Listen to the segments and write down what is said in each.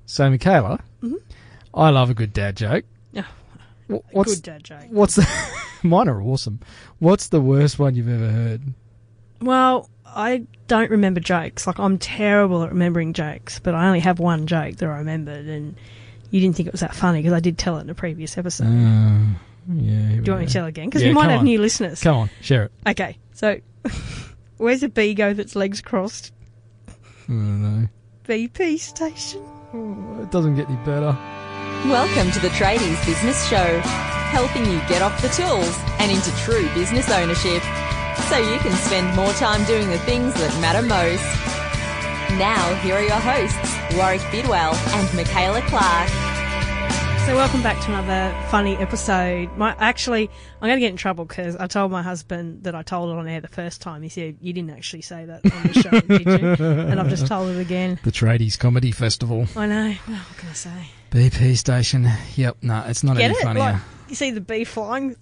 So, Michaela, I love a good dad joke. Good dad joke. What's the... Mine are awesome. What's the worst one you've ever heard? Well, I don't remember jokes. Like, I'm terrible at remembering jokes, but I only have one joke that I remembered, and you didn't think it was that funny because I did tell it in a previous episode. Yeah. Do you want me to tell it again? Because we might have new listeners. Come on, share it. Okay, so where's a bee go that's legs crossed? I don't know. BP station. Oh, it doesn't get any better. Welcome to the Tradies Business Show, helping you get off the tools and into true business ownership, so you can spend more time doing the things that matter most. Now, here are your hosts, Warwick Bidwell and Michaela Clark. So welcome back to another funny episode. I'm going to get in trouble because I told my husband that I told it on air the first time. He said, you didn't actually say that on the show, did you? And I've just told it again. The Tradies Comedy Festival. I know. Well, what can I say? BP station. Yep, no, it's not any funnier. Like, you see the bee flying?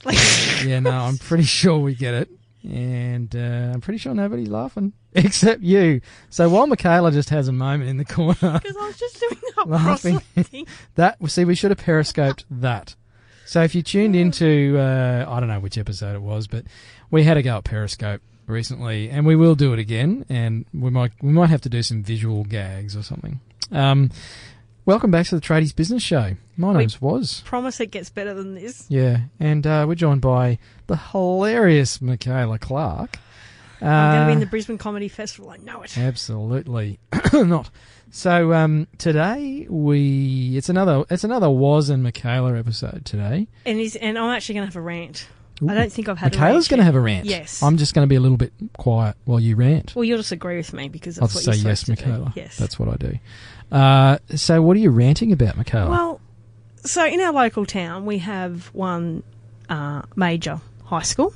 Yeah, no, I'm pretty sure we get it. And I'm pretty sure nobody's laughing except you. So while Michaela just has a moment in the corner. Because I was just doing the laughing. We should have periscoped that. So if you tuned into, I don't know which episode it was, but we had a go at Periscope recently, and we will do it again, and we might have to do some visual gags or something. Welcome back to the Tradies Business Show. My name's Woz. Promise it gets better than this. Yeah, and we're joined by the hilarious Michaela Clark. I'm going to be in the Brisbane Comedy Festival. I know it. Absolutely not. So today it's another Woz and Michaela episode today, and I'm actually going to have a rant. Ooh. I don't think I've had Michaela's going to have a rant. Yes. I'm just going to be a little bit quiet while you rant. Well, you'll just agree with me because that's I'll what you're say yes, supposed to Michaela. do. Yes. That's what I do. So what are you ranting about, Michaela? Well, so in our local town, we have one major high school,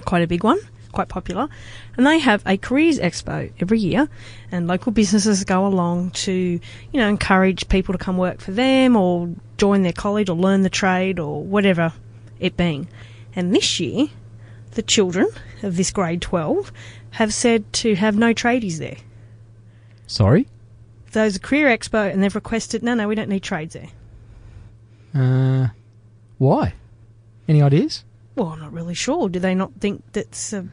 quite a big one, quite popular, and they have a careers expo every year, and local businesses go along to, encourage people to come work for them or join their college or learn the trade or whatever it being. And this year, the children of this grade 12 have said to have no tradies there. Sorry? There's a career expo and they've requested, no, we don't need trades there. Why? Any ideas? Well, I'm not really sure. Do they not think that's a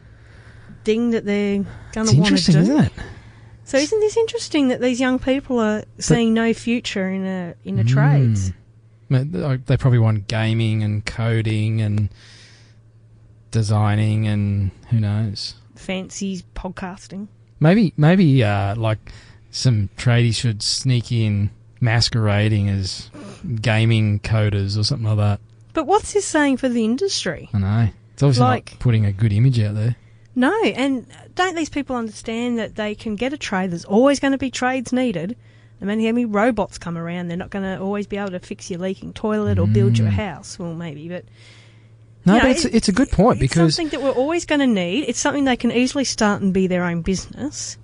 thing that they're going to want to do? It's interesting, isn't it? So isn't this interesting that these young people are seeing no future in a trades? They probably want gaming and coding and designing and who knows. Fancy podcasting. Maybe like some tradies should sneak in masquerading as gaming coders or something like that. But what's this saying for the industry? I know. It's obviously not putting a good image out there. No, and don't these people understand that they can get a trade? There's always going to be trades needed. No matter how many robots come around, they're not going to always be able to fix your leaking toilet or build you a house. Well, maybe, but... No, but it's a good point because... It's something that we're always going to need. It's something they can easily start and be their own business.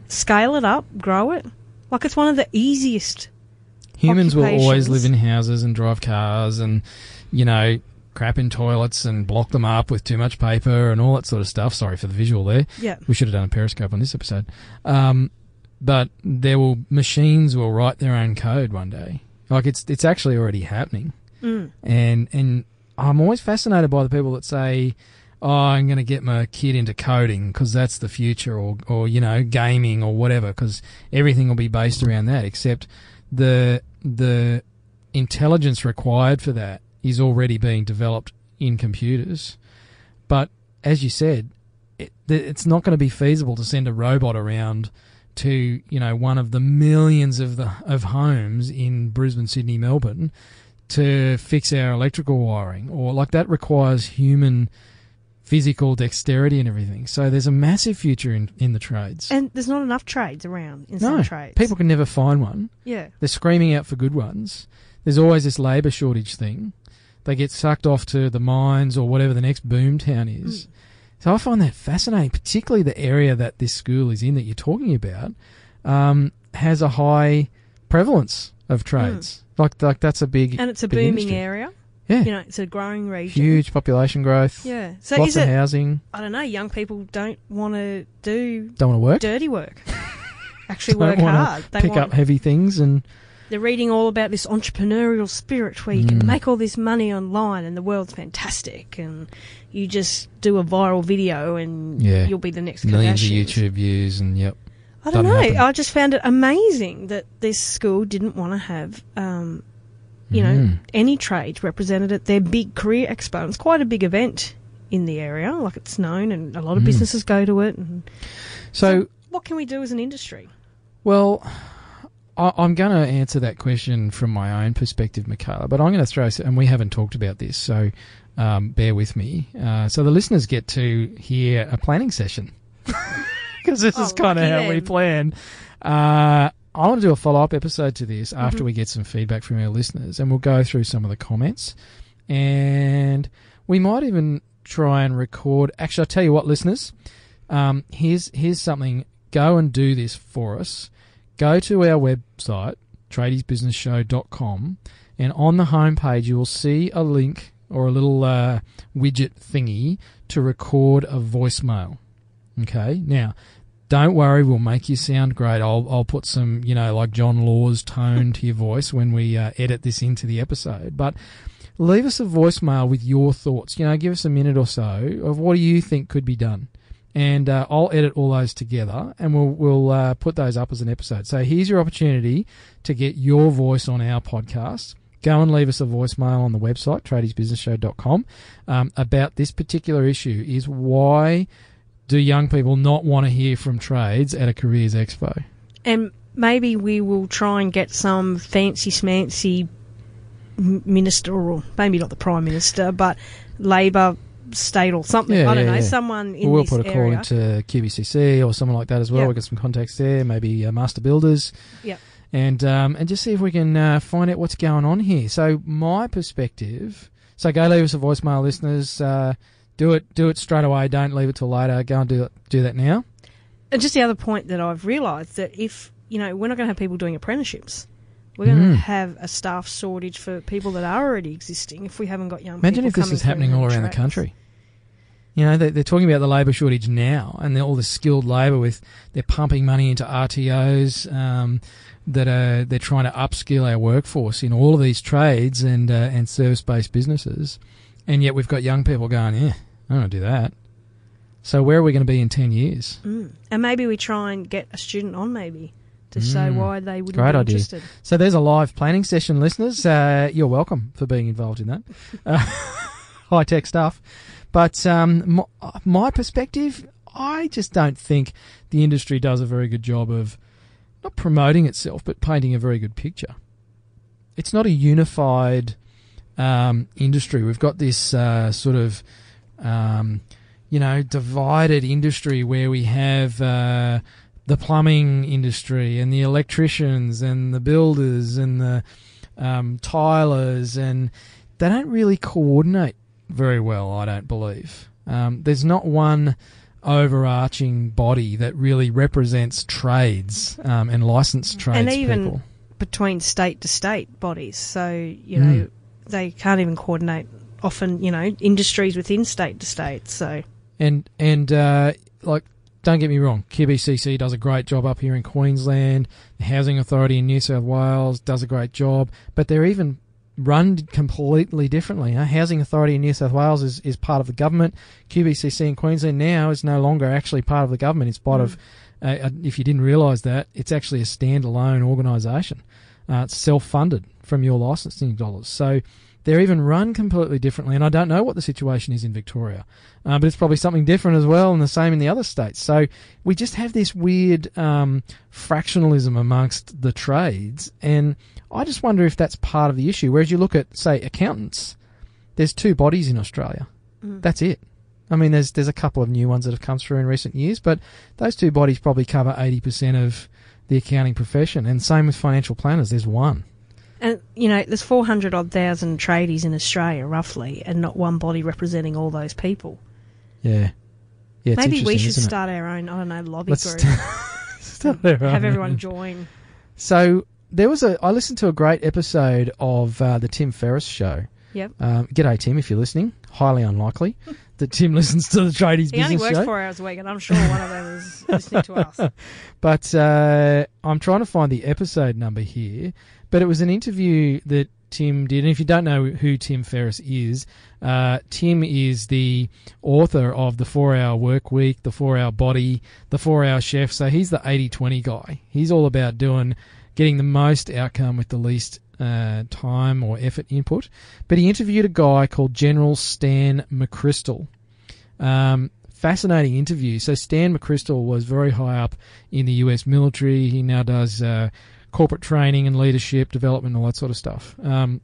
Scale it up, grow it. Like, it's one of the easiest Humans will always live in houses and drive cars and, crap in toilets and block them up with too much paper and all that sort of stuff. Sorry for the visual there. Yeah. We should have done a Periscope on this episode. But machines will write their own code one day. Like, it's actually already happening. And I'm always fascinated by the people that say, I'm going to get my kid into coding because that's the future or gaming or whatever, because everything will be based around that, except the intelligence required for that is already being developed in computers. But as you said, it's not going to be feasible to send a robot around to one of the millions of homes in Brisbane, Sydney, Melbourne to fix our electrical wiring, or like that requires human physical dexterity and everything. So there's a massive future in the trades. And there's not enough trades around in some trades. People can never find one. Yeah. They're screaming out for good ones. There's always this labour shortage thing. They get sucked off to the mines or whatever the next boom town is. So I find that fascinating, particularly the area that this school is in that you're talking about has a high prevalence of trades. Like that's a big and it's a big booming industry. area. Yeah. It's a growing region. Huge population growth. Yeah. So lots of housing. I don't know, young people don't want to do work? dirty work. actually don't work wanna hard. pick up heavy things, and they're reading all about this entrepreneurial spirit where you can make all this money online and the world's fantastic, and you just do a viral video and you'll be the next millions Kardashians. of YouTube views, and I don't know. happen. I just found it amazing that this school didn't want to have, any trades represented at their big career expo. It's quite a big event in the area, like it's known, and a lot of businesses go to it. And so what can we do as an industry? Well, I'm going to answer that question from my own perspective, Michaela, but I'm going to throw, and we haven't talked about this, so bear with me. So the listeners get to hear a planning session, because this is kind of how we plan. I want to do a follow-up episode to this after we get some feedback from our listeners, and we'll go through some of the comments, and we might even try and record. Actually, I'll tell you what, listeners, here's something. Go and do this for us. Go to our website, tradiesbusinessshow.com, and on the homepage you will see a link or a little widget thingy to record a voicemail. Okay? Now, don't worry, we'll make you sound great. I'll put some, like John Law's tone to your voice when we edit this into the episode. But leave us a voicemail with your thoughts. Give us a minute or so of what do you think could be done. And I'll edit all those together, and we'll put those up as an episode. So here's your opportunity to get your voice on our podcast. Go and leave us a voicemail on the website, tradiesbusinessshow.com, about this particular issue, is why do young people not want to hear from trades at a careers expo? And maybe we will try and get some fancy-smancy minister, or maybe not the Prime Minister, but Labor state or something. I don't know. Someone in we'll this put a call area. into QBCC or someone like that as well. We'll get some contacts there, maybe Master Builders. Yep. And just see if we can find out what's going on here. So my perspective, so go leave us a voicemail, listeners. Do it straight away. Don't leave it till later. Go and do that now. And just the other point that I've realised, that if, we're not going to have people doing apprenticesps. We're going to have a staff shortage for people that are already existing if we haven't got young people. Imagine if this is happening all around the country. They're talking about the labour shortage now, and all the skilled labour they're pumping money into RTOs that they're trying to upskill our workforce in all of these trades and service-based businesses, and yet we've got young people going, I don't want to do that. So where are we going to be in 10 years? And maybe we try and get a student on maybe to say why they wouldn't Great be idea. interested. So there's a live planning session, listeners. You're welcome for being involved in that. High-tech stuff. But my perspective, I just don't think the industry does a very good job of not promoting itself, but painting a very good picture. It's not a unified industry. We've got this sort of, divided industry where we have the plumbing industry and the electricians and the builders and the tilers, and they don't really coordinate very well, I don't believe. There's not one overarching body that really represents trades and licensed trades and even people. Between state to state bodies. So, they can't even coordinate often, industries within state to state. So And don't get me wrong, QBCC does a great job up here in Queensland. The Housing Authority in New South Wales does a great job, but they're even run completely differently. Housing Authority in New South Wales is part of the government. QBCC in Queensland now is no longer actually part of the government. It's part of, if you didn't realise that, it's actually a standalone organisation. It's self-funded from your licensing dollars. So they're even run completely differently, and I don't know what the situation is in Victoria. But it's probably something different as well, and the same in the other states. So we just have this weird fractionalism amongst the trades, and I just wonder if that's part of the issue. Whereas you look at, say, accountants, there's two bodies in Australia. That's it. I mean, there's a couple of new ones that have come through in recent years, but those two bodies probably cover 80% of the accounting profession, and same with financial planners. There's one. And, there's 400,000 tradies in Australia, roughly, and not one body representing all those people. Yeah. It's maybe we should isn't start our own, lobby Let's group. start our own. Have everyone join. So I listened to a great episode of the Tim Ferriss show. Yep. G'day, Tim, if you're listening. Highly unlikely that Tim listens to the Tradies He only Business works Show. 4 hours a week, and I'm sure one of them is listening to us. But I'm trying to find the episode number here. But it was an interview that Tim did. And if you don't know who Tim Ferriss is, Tim is the author of The 4-Hour Work Week, The 4-Hour Body, The 4-Hour Chef. So he's the 80-20 guy. He's all about getting the most outcome with the least time or effort input. But he interviewed a guy called General Stan McChrystal. Fascinating interview. So Stan McChrystal was very high up in the US military. He now does corporate training and leadership development and all that sort of stuff. And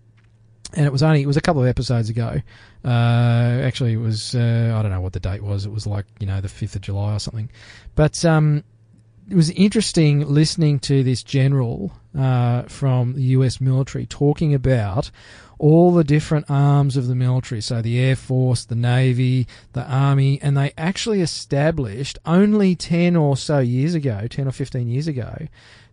it was a couple of episodes ago. Actually, it was, I don't know what the date was. It was like, the 5th of July or something. But it was interesting listening to this general from the US military talking about all the different arms of the military. So the Air Force, the Navy, the Army, and they actually established only 10 or 15 years ago,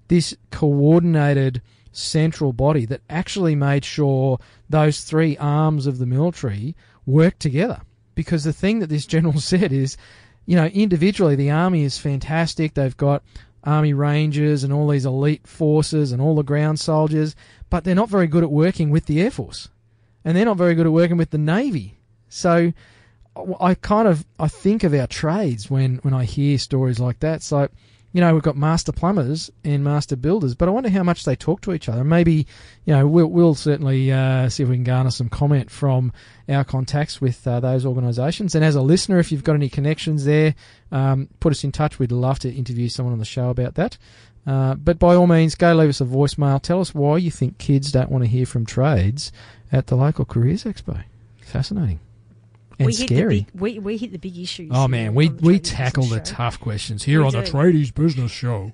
this coordinated central body that actually made sure those three arms of the military worked together. Because the thing that this general said is, individually the Army is fantastic. They've got Army Rangers and all these elite forces and all the ground soldiers, but they're not very good at working with the Air Force. And they're not very good at working with the Navy. So I think of our trades when I hear stories like that. It's like, we've got master plumbers and master builders, but I wonder how much they talk to each other. Maybe, we'll certainly see if we can garner some comment from our contacts with those organisations. And as a listener, if you've got any connections there, put us in touch. We'd love to interview someone on the show about that. But by all means, go leave us a voicemail. Tell us why you think kids don't want to hear from trades at the local Careers Expo. Fascinating. And scary. We hit the big issues. Oh, man, we tackle the tough questions here on the Tradies Business Show.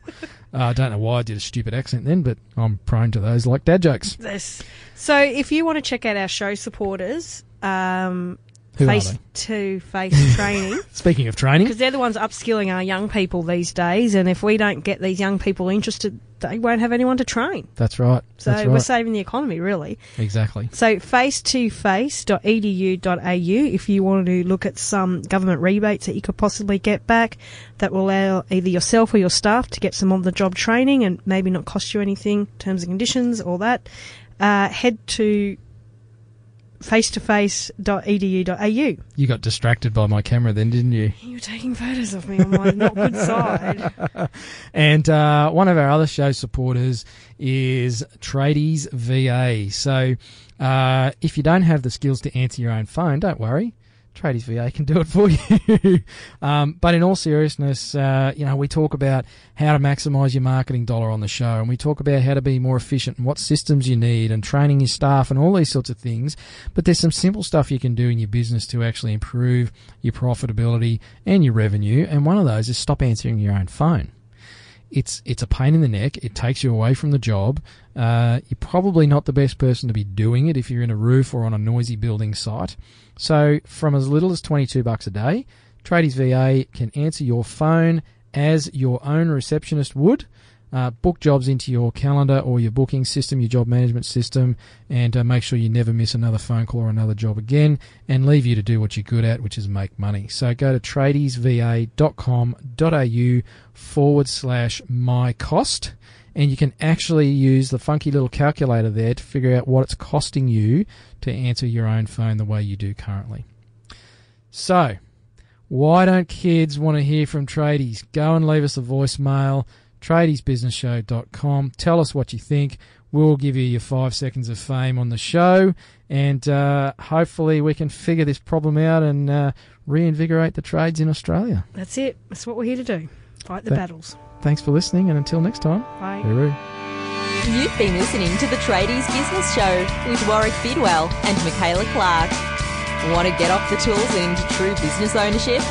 I don't know why I did a stupid accent then, but I'm prone to those like dad jokes. Yes. So if you want to check out our show supporters, Who face-to-face training. Speaking of training. Because they're the ones upskilling our young people these days, and if we don't get these young people interested, they won't have anyone to train. That's right. So we're saving the economy, really. Exactly. So face2face.edu.au if you want to look at some government rebates that you could possibly get back that will allow either yourself or your staff to get some on-the-job training and maybe not cost you anything, terms and conditions, all that. Head to face2face.edu.au. You got distracted by my camera then, didn't you? You were taking photos of me on my not good side. And one of our other show supporters is Tradies VA. So if you don't have the skills to answer your own phone, don't worry. Tradies VA can do it for you. But in all seriousness, we talk about how to maximise your marketing dollar on the show, and we talk about how to be more efficient and what systems you need and training your staff and all these sorts of things. But there's some simple stuff you can do in your business to actually improve your profitability and your revenue, and one of those is stop answering your own phone. It's a pain in the neck. It takes you away from the job. You're probably not the best person to be doing it if you're in a roof or on a noisy building site. So from as little as $22 a day, Tradies VA can answer your phone as your own receptionist would. Book jobs into your calendar or your booking system, your job management system, and make sure you never miss another phone call or another job again, and leave you to do what you're good at, which is make money. So go to tradiesva.com.au/mycost, and you can actually use the funky little calculator there to figure out what it's costing you to answer your own phone the way you do currently. So, why don't kids want to hear from tradies? Go and leave us a voicemail, tradiesbusinessshow.com. Tell us what you think. We'll give you your 5 seconds of fame on the show, and hopefully we can figure this problem out and reinvigorate the trades in Australia. That's it. That's what we're here to do. Fight the battles. Thanks for listening, and until next time, bye. Hooroo. You've been listening to the Tradies Business Show with Warwick Bidwell and Michaela Clark. Want to get off the tools and into true business ownership?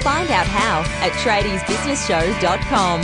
Find out how at tradiesbusinessshow.com.